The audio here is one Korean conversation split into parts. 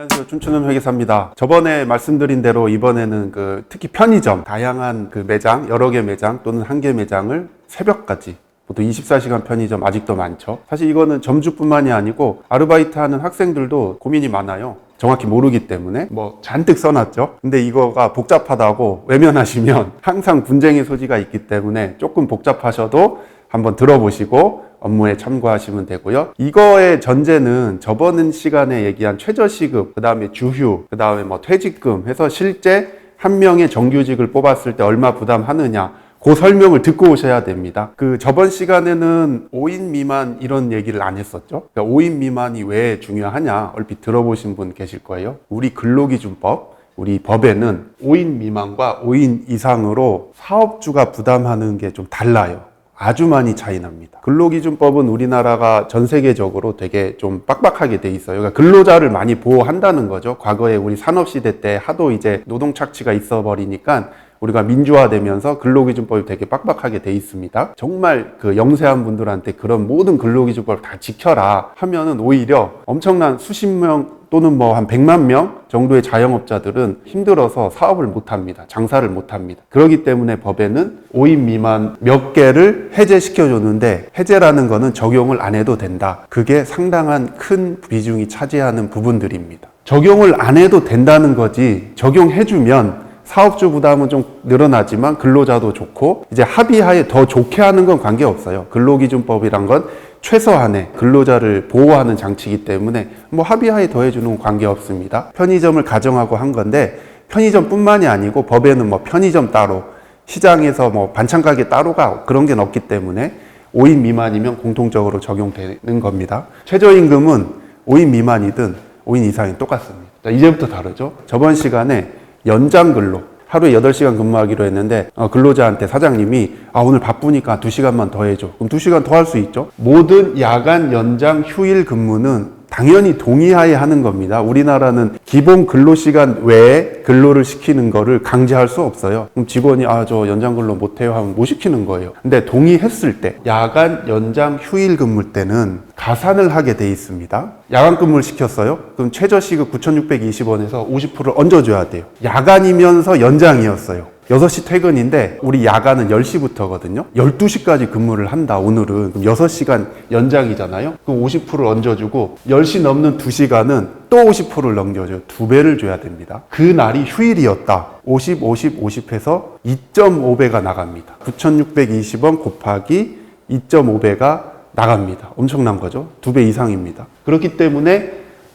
안녕하세요. 춘추는 회계사입니다. 저번에 말씀드린 대로 이번에는 특히 편의점, 다양한 매장, 여러 개 매장 또는 한 개 매장을 새벽까지, 보통 24시간 편의점 아직도 많죠. 사실 이거는 점주뿐만이 아니고 아르바이트 하는 학생들도 고민이 많아요. 정확히 모르기 때문에 잔뜩 써놨죠. 근데 이거가 복잡하다고 외면하시면 항상 분쟁의 소지가 있기 때문에 조금 복잡하셔도 한번 들어보시고 업무에 참고하시면 되고요. 이거의 전제는 저번 시간에 얘기한 최저시급, 그 다음에 주휴, 그 다음에 퇴직금 해서 실제 한 명의 정규직을 뽑았을 때 얼마 부담하느냐, 그 설명을 듣고 오셔야 됩니다. 저번 시간에는 5인 미만 이런 얘기를 안 했었죠. 그러니까 5인 미만이 왜 중요하냐 얼핏 들어보신 분 계실 거예요. 우리 근로기준법, 우리 법에는 5인 미만과 5인 이상으로 사업주가 부담하는 게 좀 달라요. 아주 많이 차이 납니다. 근로기준법은 우리나라가 전 세계적으로 되게 좀 빡빡하게 돼 있어요. 그러니까 근로자를 많이 보호한다는 거죠. 과거에 우리 산업시대 때 하도 이제 노동 착취가 있어 버리니까 우리가 민주화되면서 근로기준법이 되게 빡빡하게 돼 있습니다. 정말 영세한 분들한테 그런 모든 근로기준법을 다 지켜라 하면은 오히려 엄청난 수십 명 또는 한 100만 명 정도의 자영업자들은 힘들어서 사업을 못 합니다. 장사를 못 합니다. 그렇기 때문에 법에는 5인 미만 몇 개를 해제시켜 줬는데, 해제라는 거는 적용을 안 해도 된다. 그게 상당한 큰 비중이 차지하는 부분들입니다. 적용을 안 해도 된다는 거지, 적용해주면 사업주 부담은 좀 늘어나지만 근로자도 좋고, 이제 합의하에 더 좋게 하는 건 관계없어요. 근로기준법이란 건 최소한의 근로자를 보호하는 장치이기 때문에 합의하에 더해주는 건 관계없습니다. 편의점을 가정하고 한 건데, 편의점뿐만이 아니고 법에는 편의점 따로, 시장에서 반찬가게 따로가 그런 게 없기 때문에 5인 미만이면 공통적으로 적용되는 겁니다. 최저임금은 5인 미만이든 5인 이상이 똑같습니다. 이제부터 다르죠. 저번 시간에 연장 근로, 하루에 8시간 근무하기로 했는데 근로자한테 사장님이 오늘 바쁘니까 2시간만 더 해줘. 그럼 2시간 더 할 수 있죠. 모든 야간 연장 휴일 근무는 당연히 동의하에 하는 겁니다. 우리나라는 기본 근로시간 외에 근로를 시키는 거를 강제할 수 없어요. 그럼 직원이 저 연장 근로 못해요 하면 못 시키는 거예요. 근데 동의했을 때, 야간 연장 휴일 근무 때는 가산을 하게 돼 있습니다. 야간 근무를 시켰어요? 그럼 최저시급 9,620원에서 50%를 얹어줘야 돼요. 야간이면서 연장이었어요. 6시 퇴근인데 우리 야간은 10시부터거든요. 12시까지 근무를 한다, 오늘은. 그럼 6시간 연장이잖아요. 그럼 50%를 얹어주고 10시 넘는 2시간은 또 50%를 넘겨줘요. 2배를 줘야 됩니다. 그 날이 휴일이었다. 50, 50, 50 해서 2.5배가 나갑니다. 9,620원 곱하기 2.5배가 나갑니다. 엄청난 거죠. 2배 이상입니다. 그렇기 때문에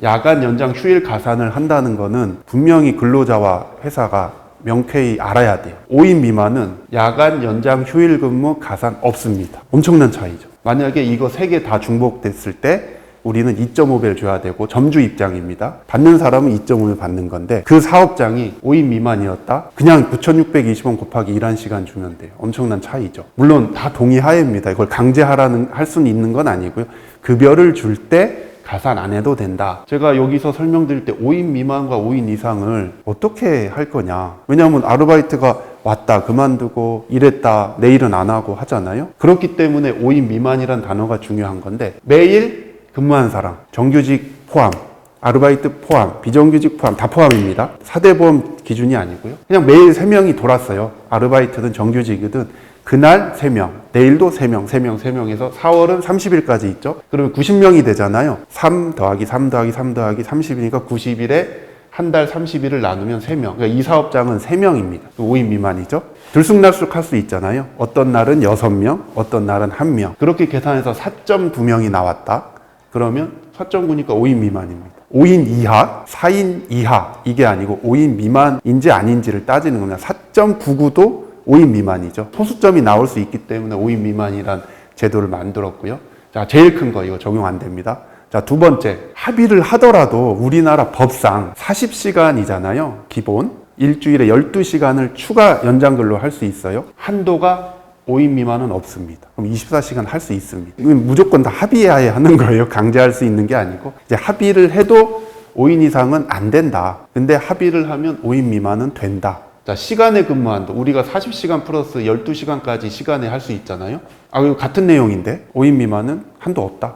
야간 연장 휴일 가산을 한다는 거는 분명히 근로자와 회사가 명쾌히 알아야 돼요. 5인 미만은 야간 연장 휴일 근무 가산 없습니다. 엄청난 차이죠. 만약에 이거 3개 다 중복됐을 때 우리는 2.5배를 줘야 되고, 점주 입장입니다. 받는 사람은 2.5배 받는 건데, 그 사업장이 5인 미만이었다? 그냥 9,620원 곱하기 일한 시간 주면 돼요. 엄청난 차이죠. 물론 다 동의하에입니다. 이걸 할 수는 있는 건 아니고요. 급여를 줄 때 가산 안 해도 된다. 제가 여기서 설명드릴 때 5인 미만과 5인 이상을 어떻게 할 거냐. 왜냐하면 아르바이트가 왔다 그만두고 일했다 내일은 안 하고 하잖아요. 그렇기 때문에 5인 미만이란 단어가 중요한 건데, 매일 근무한 사람, 정규직 포함, 아르바이트 포함, 비정규직 포함 다 포함입니다. 4대 보험 기준이 아니고요. 그냥 매일 3명이 돌았어요. 아르바이트든 정규직이든 그날 3명, 내일도 3명, 3명, 3명에서 4월은 30일까지 있죠. 그러면 90명이 되잖아요. 3 더하기 3 더하기 3 더하기 30이니까 90일에 한 달 30일을 나누면 3명. 그러니까 이 사업장은 3명입니다. 5인 미만이죠. 들쑥날쑥 할 수 있잖아요. 어떤 날은 6명, 어떤 날은 1명. 그렇게 계산해서 4.9명이 나왔다. 그러면 4.9니까 5인 미만입니다. 5인 이하, 4인 이하, 이게 아니고 5인 미만인지 아닌지를 따지는 겁니다. 4.99도 5인 미만이죠. 소수점이 나올 수 있기 때문에 5인 미만이란 제도를 만들었고요. 자, 제일 큰 거 이거 적용 안 됩니다. 자, 두 번째, 합의를 하더라도 우리나라 법상 40시간이잖아요. 기본. 일주일에 12시간을 추가 연장 근로 할 수 있어요. 한도가 5인 미만은 없습니다. 그럼 24시간 할 수 있습니다. 이건 무조건 다 합의하에 하는 거예요. 강제할 수 있는 게 아니고. 이제 합의를 해도 5인 이상은 안 된다. 근데 합의를 하면 5인 미만은 된다. 자, 시간에 근무한다. 우리가 40시간 플러스 12시간까지 시간에 할 수 있잖아요. 이거 같은 내용인데 5인 미만은 한도 없다.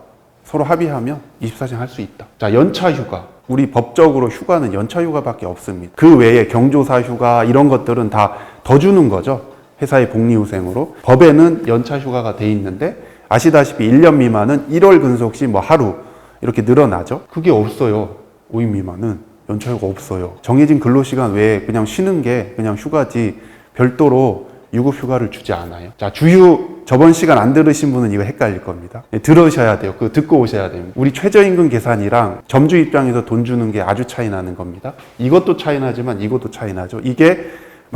서로 합의하면 24시간 할 수 있다. 자, 연차 휴가. 우리 법적으로 휴가는 연차 휴가밖에 없습니다. 그 외에 경조사 휴가 이런 것들은 다 더 주는 거죠. 회사의 복리후생으로. 법에는 연차 휴가가 돼 있는데 아시다시피 1년 미만은 1월 근속 시 뭐 하루 이렇게 늘어나죠. 그게 없어요. 5인 미만은 연차 휴가 없어요. 정해진 근로시간 외에 그냥 쉬는 게 그냥 휴가지 별도로 유급 휴가를 주지 않아요. 자, 주휴 저번 시간 안 들으신 분은 이거 헷갈릴 겁니다. 들으셔야 돼요. 그거 듣고 오셔야 됩니다. 우리 최저임금 계산이랑 점주 입장에서 돈 주는 게 아주 차이 나는 겁니다. 이것도 차이 나지만 이것도 차이 나죠. 이게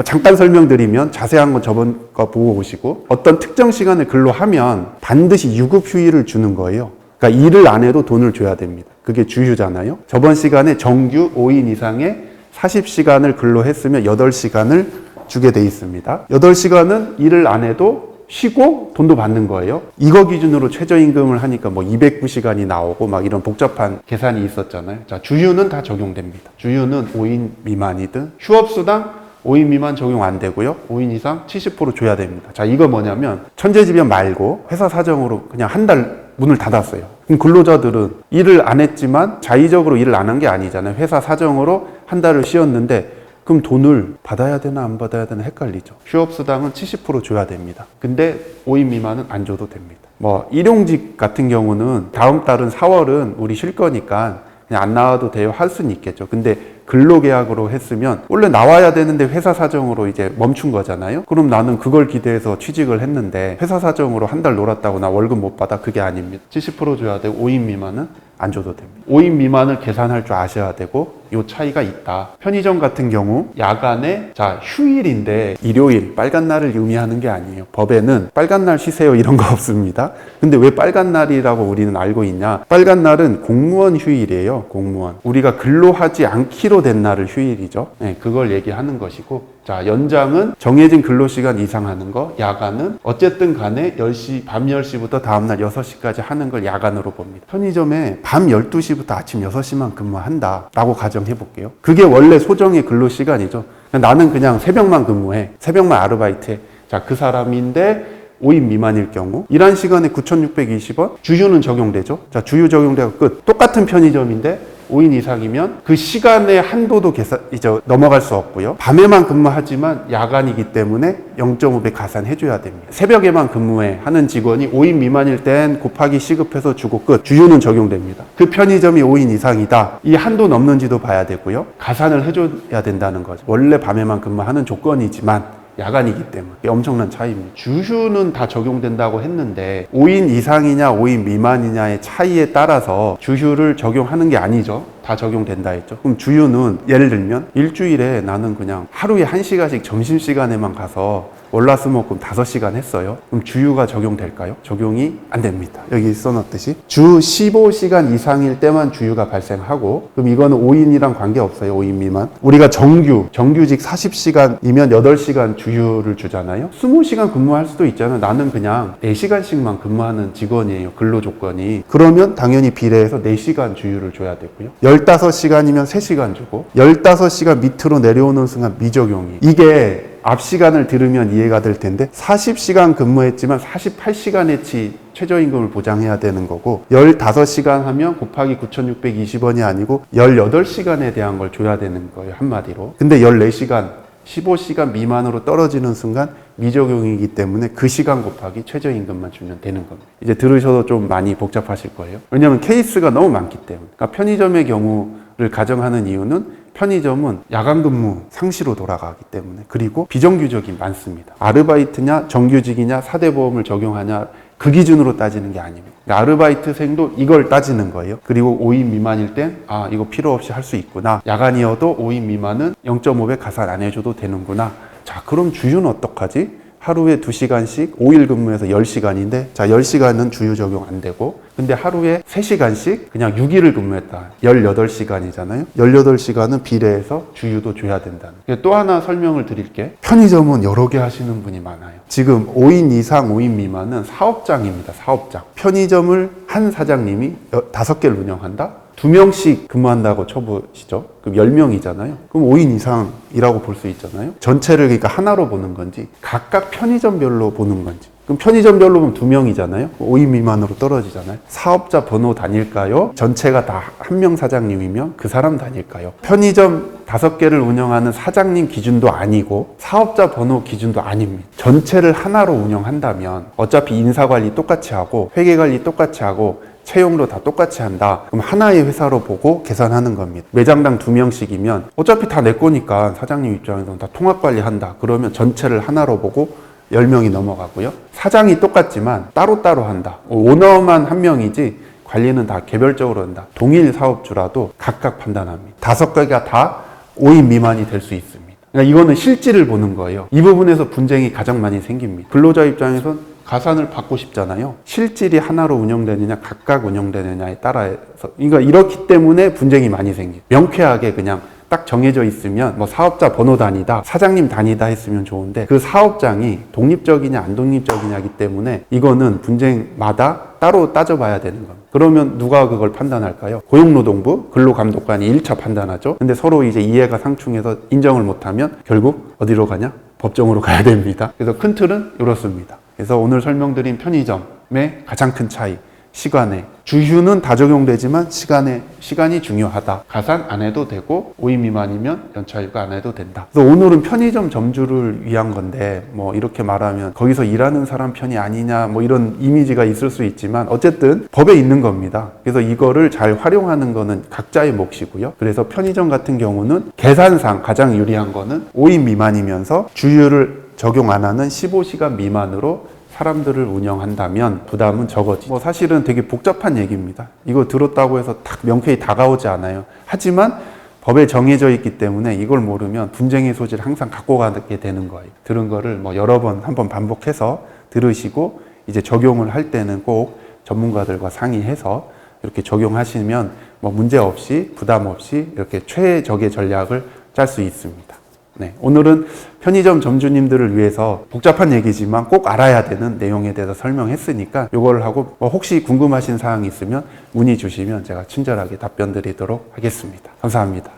잠깐 설명드리면 자세한 건 저번 거 보고 오시고 어떤 특정 시간을 근로하면 반드시 유급 휴일을 주는 거예요. 그러니까 일을 안 해도 돈을 줘야 됩니다. 그게 주휴잖아요. 저번 시간에 정규 5인 이상의 40시간을 근로했으면 8시간을 주게 돼 있습니다. 8시간은 일을 안 해도 쉬고 돈도 받는 거예요. 이거 기준으로 최저임금을 하니까 뭐 209시간이 나오고 막 이런 복잡한 계산이 있었잖아요. 자, 주휴는 다 적용됩니다. 주휴는 5인 미만이든 휴업수당 5인 미만 적용 안 되고요. 5인 이상 70% 줘야 됩니다. 자, 이거 뭐냐면 천재지변 말고 회사 사정으로 그냥 한 달 문을 닫았어요. 그럼 근로자들은 일을 안 했지만 자의적으로 일을 안 한 게 아니잖아요. 회사 사정으로 한 달을 쉬었는데 그럼 돈을 받아야 되나 안 받아야 되나 헷갈리죠. 휴업수당은 70% 줘야 됩니다. 근데 5인 미만은 안 줘도 됩니다. 뭐 일용직 같은 경우는 다음 달은 4월은 우리 쉴 거니까 그냥 안 나와도 돼요 할 수는 있겠죠. 근데 근로계약으로 했으면 원래 나와야 되는데 회사 사정으로 이제 멈춘 거잖아요. 그럼 나는 그걸 기대해서 취직을 했는데 회사 사정으로 한 달 놀았다고 나 월급 못 받아? 그게 아닙니다. 70% 줘야 되고 5인 미만은 안 줘도 됩니다. 5인 미만을 계산할 줄 아셔야 되고 요 차이가 있다. 편의점 같은 경우 야간에 자 휴일인데 일요일 빨간 날을 의미하는 게 아니에요. 법에는 빨간 날 쉬세요 이런 거 없습니다. 근데 왜 빨간 날이라고 우리는 알고 있냐? 빨간 날은 공무원 휴일이에요. 공무원. 우리가 근로하지 않기로 된 날을 휴일이죠. 네, 그걸 얘기하는 것이고 자, 연장은 정해진 근로시간 이상 하는 거, 야간은 어쨌든 간에 10시, 밤 10시부터 다음날 6시까지 하는 걸 야간으로 봅니다. 편의점에 밤 12시부터 아침 6시만 근무한다 라고 가정해 볼게요. 그게 원래 소정의 근로시간이죠. 나는 그냥 새벽만 근무해. 새벽만 아르바이트해. 자, 그 사람인데 5인 미만일 경우 일한 시간에 9,620원, 주휴는 적용되죠. 자, 주휴 적용되고 끝. 똑같은 편의점인데 5인 이상이면 그 시간의 한도도 이제 넘어갈 수 없고요. 밤에만 근무하지만 야간이기 때문에 0.5배 가산해줘야 됩니다. 새벽에만 근무해 하는 직원이 5인 미만일 땐 곱하기 시급해서 주고 끝. 주휴는 적용됩니다. 그 편의점이 5인 이상이다. 이 한도 넘는지도 봐야 되고요. 가산을 해줘야 된다는 거죠. 원래 밤에만 근무하는 조건이지만 야간이기 때문에 엄청난 차이입니다. 주휴는 다 적용된다고 했는데 5인 이상이냐 5인 미만이냐의 차이에 따라서 주휴를 적용하는 게 아니죠. 다 적용된다 했죠. 그럼 주휴는 예를 들면 일주일에 나는 그냥 하루에 1시간씩 점심시간에만 가서 월화수목금 5시간 했어요. 그럼 주휴가 적용될까요? 적용이 안 됩니다. 여기 써놨듯이 주 15시간 이상일 때만 주휴가 발생하고 그럼 이거는 5인이랑 관계없어요. 5인 미만. 우리가 정규직 40시간이면 8시간 주휴를 주잖아요. 20시간 근무할 수도 있잖아요. 나는 그냥 4시간씩만 근무하는 직원이에요. 근로조건이. 그러면 당연히 비례해서 4시간 주휴를 줘야 되고요. 15시간이면 3시간 주고 15시간 밑으로 내려오는 순간 미적용이. 이게 앞 시간을 들으면 이해가 될 텐데 40시간 근무했지만 48시간 해치 최저임금을 보장해야 되는 거고 15시간 하면 곱하기 9,620원이 아니고 18시간에 대한 걸 줘야 되는 거예요. 한마디로. 근데 14시간 15시간 미만으로 떨어지는 순간 미적용이기 때문에 그 시간 곱하기 최저임금만 주면 되는 겁니다. 이제 들으셔도 좀 많이 복잡하실 거예요. 왜냐하면 케이스가 너무 많기 때문에. 그러니까 편의점의 경우를 가정하는 이유는 편의점은 야간 근무 상시로 돌아가기 때문에 그리고 비정규직이 많습니다. 아르바이트냐 정규직이냐 4대 보험을 적용하냐 그 기준으로 따지는 게 아닙니다. 아르바이트생도 이걸 따지는 거예요. 그리고 5인 미만일 땐 아 이거 필요 없이 할 수 있구나. 야간이어도 5인 미만은 0.5배 가산 안 해줘도 되는구나. 자 그럼 주휴는 어떡하지? 하루에 2시간씩 5일 근무해서 10시간인데 자 10시간은 주휴 적용 안 되고 근데 하루에 3시간씩 그냥 6일을 근무했다. 18시간이잖아요. 18시간은 비례해서 주휴도 줘야 된다는. 또 하나 설명을 드릴게. 편의점은 여러 개 하시는 분이 많아요. 지금 5인 이상 5인 미만은 사업장입니다. 사업장. 편의점을 한 사장님이 5개를 운영한다? 2명씩 근무한다고 쳐보시죠. 그럼 10명이잖아요. 그럼 5인 이상이라고 볼 수 있잖아요. 전체를 그러니까 하나로 보는 건지 각각 편의점별로 보는 건지 그럼 편의점별로 보면 2명이잖아요. 5인 미만으로 떨어지잖아요. 사업자 번호 단일까요? 전체가 다 한 명 사장님이면 그 사람 단일까요? 편의점 5개를 운영하는 사장님 기준도 아니고 사업자 번호 기준도 아닙니다. 전체를 하나로 운영한다면 어차피 인사관리 똑같이 하고 회계관리 똑같이 하고 채용도 다 똑같이 한다. 그럼 하나의 회사로 보고 계산하는 겁니다. 매장당 2명씩이면 어차피 다 내 거니까 사장님 입장에서는 다 통합관리한다. 그러면 전체를 하나로 보고 10명이 넘어가고요. 사장이 똑같지만 따로따로 한다. 오너만 한 명이지 관리는 다 개별적으로 한다. 동일 사업주라도 각각 판단합니다. 5개가 다 5인 미만이 될 수 있습니다. 그러니까 이거는 실질을 보는 거예요. 이 부분에서 분쟁이 가장 많이 생깁니다. 근로자 입장에선 가산을 받고 싶잖아요. 실질이 하나로 운영되느냐 각각 운영되느냐에 따라서 그러니까 이렇기 때문에 분쟁이 많이 생겨요. 명쾌하게 그냥 딱 정해져 있으면 뭐 사업자 번호 단위다, 사장님 단위다 했으면 좋은데 그 사업장이 독립적이냐 안 독립적이냐기 때문에 이거는 분쟁마다 따로 따져봐야 되는 겁니다. 그러면 누가 그걸 판단할까요? 고용노동부, 근로감독관이 1차 판단하죠. 근데 서로 이제 이해가 상충해서 인정을 못하면 결국 어디로 가냐? 법정으로 가야 됩니다. 그래서 큰 틀은 이렇습니다. 그래서 오늘 설명드린 편의점의 가장 큰 차이, 시간에 주휴는 다 적용되지만 시간이 중요하다. 가산 안 해도 되고 5인 미만이면 연차휴가 안 해도 된다. 그래서 오늘은 편의점 점주를 위한 건데 뭐 이렇게 말하면 거기서 일하는 사람 편이 아니냐 뭐 이런 이미지가 있을 수 있지만 어쨌든 법에 있는 겁니다. 그래서 이거를 잘 활용하는 거는 각자의 몫이고요. 그래서 편의점 같은 경우는 계산상 가장 유리한 거는 5인 미만이면서 주휴를 적용 안 하는 15시간 미만으로 사람들을 운영한다면 부담은 적어지. 뭐 사실은 되게 복잡한 얘기입니다. 이거 들었다고 해서 딱 명쾌히 다가오지 않아요. 하지만 법에 정해져 있기 때문에 이걸 모르면 분쟁의 소지를 항상 갖고 가게 되는 거예요. 들은 거를 뭐 여러 번 한번 반복해서 들으시고 이제 적용을 할 때는 꼭 전문가들과 상의해서 이렇게 적용하시면 뭐 문제 없이 부담 없이 이렇게 최적의 전략을 짤 수 있습니다. 네, 오늘은 편의점 점주님들을 위해서 복잡한 얘기지만 꼭 알아야 되는 내용에 대해서 설명했으니까 이걸 하고 혹시 궁금하신 사항이 있으면 문의 주시면 제가 친절하게 답변 드리도록 하겠습니다. 감사합니다.